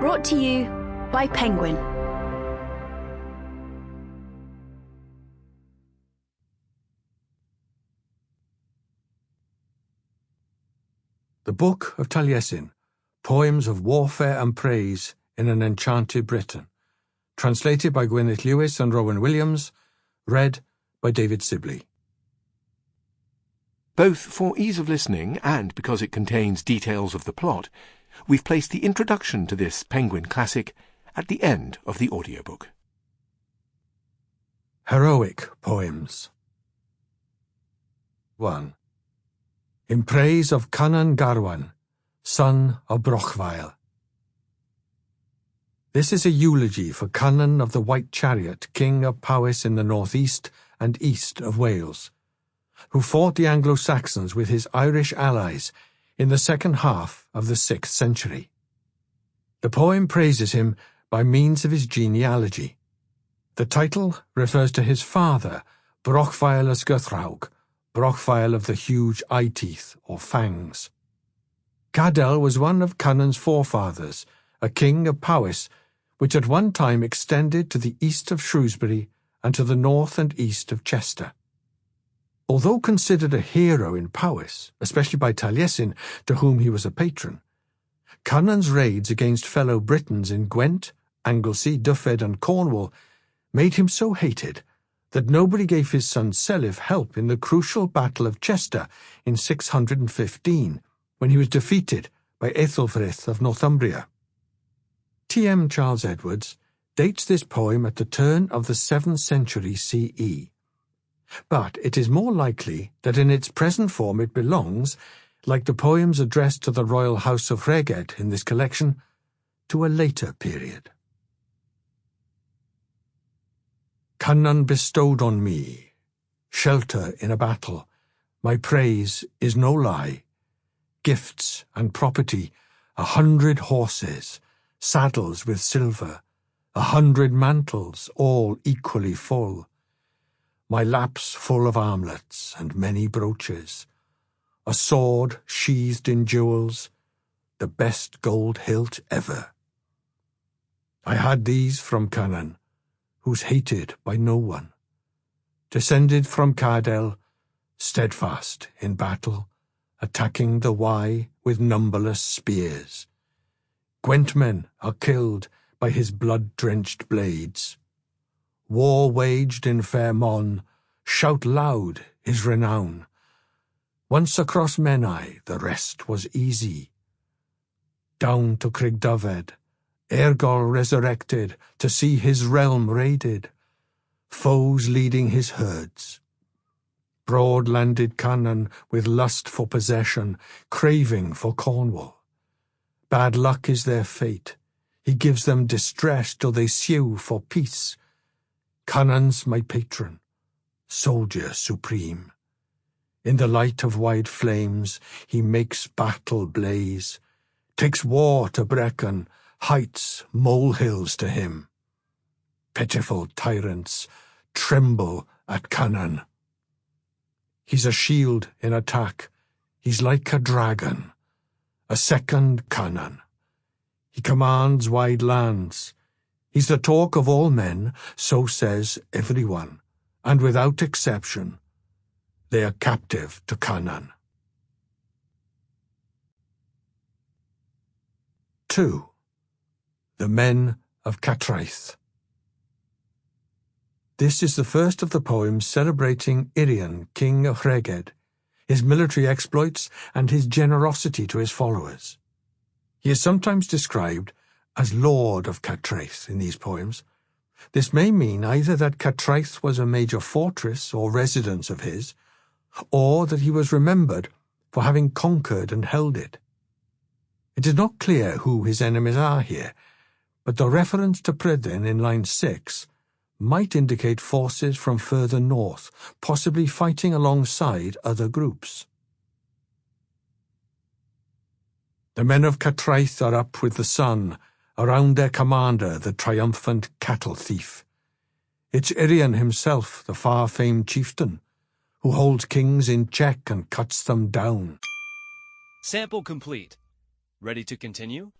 Brought to you by Penguin. The Book of Taliesin, Poems of Warfare and Praise in an Enchanted Britain, translated by Gwyneth Lewis and Rowan Williams, read by David Sibley. Both for ease of listening and because it contains details of the plot, we've placed the introduction to this Penguin classic at the end of the audiobook. Heroic Poems 1. In praise of Cynan Garwan, son of Brochfael. This is a eulogy for Cynan of the White Chariot, king of Powys in the northeast and east of Wales, who fought the Anglo-Saxons with his Irish allies in the second half of the 6th century. The poem praises him by means of his genealogy. The title refers to his father, Brochfael y Sgwthrawg, Brochfael of the huge eye-teeth or fangs. Cadel was one of Cynan's forefathers, a king of Powys, which at one time extended to the east of Shrewsbury and to the north and east of Chester. Although considered a hero in Powys, especially by Taliesin, to whom he was a patron, Cynan's raids against fellow Britons in Gwent, Anglesey, Dyfed and Cornwall made him so hated that nobody gave his son Selif help in the crucial Battle of Chester in 615, when he was defeated by Aethelfrith of Northumbria. T.M. Charles Edwards dates this poem at the turn of the 7th century CE. But it is more likely that in its present form it belongs, like the poems addressed to the royal house of Rheged in this collection, to a later period. Cynan bestowed on me shelter in a battle, my praise is no lie, gifts and property, 100 horses, saddles with silver, 100 mantles, all equally full, my laps full of armlets and many brooches, a sword sheathed in jewels, the best gold hilt ever. I had these from Cynan, who's hated by no one, descended from Cadel, steadfast in battle, attacking the Wye with numberless spears. Gwentmen are killed by his blood-drenched blades. War waged in fair Mon, shout loud his renown. Once across Menai, the rest was easy. Down to Crigdyfed, Ergol resurrected to see his realm raided, foes leading his herds. Broad-landed Cynan with lust for possession, craving for Cornwall. Bad luck is their fate. He gives them distress till they sue for peace. Cynan's my patron, soldier supreme. In the light of wide flames he makes battle blaze, takes war to Brecon, heights molehills to him. Pitiful tyrants tremble at Cynan. He's a shield in attack, he's like a dragon, a second Cynan. He commands wide lands, he's the talk of all men, so says everyone, and without exception, they are captive to Cynan. 2. The Men of Catraeth. This is the first of the poems celebrating Irian, king of Rheged, his military exploits and his generosity to his followers. He is sometimes described as Lord of Catraeth in these poems. This may mean either that Catraeth was a major fortress or residence of his, or that he was remembered for having conquered and held it. It is not clear who his enemies are here, but the reference to Prydain in line 6 might indicate forces from further north, possibly fighting alongside other groups. The men of Catraeth are up with the sun, around their commander, the triumphant cattle thief. It's Irian himself, the far-famed chieftain, who holds kings in check and cuts them down. Sample complete. Ready to continue?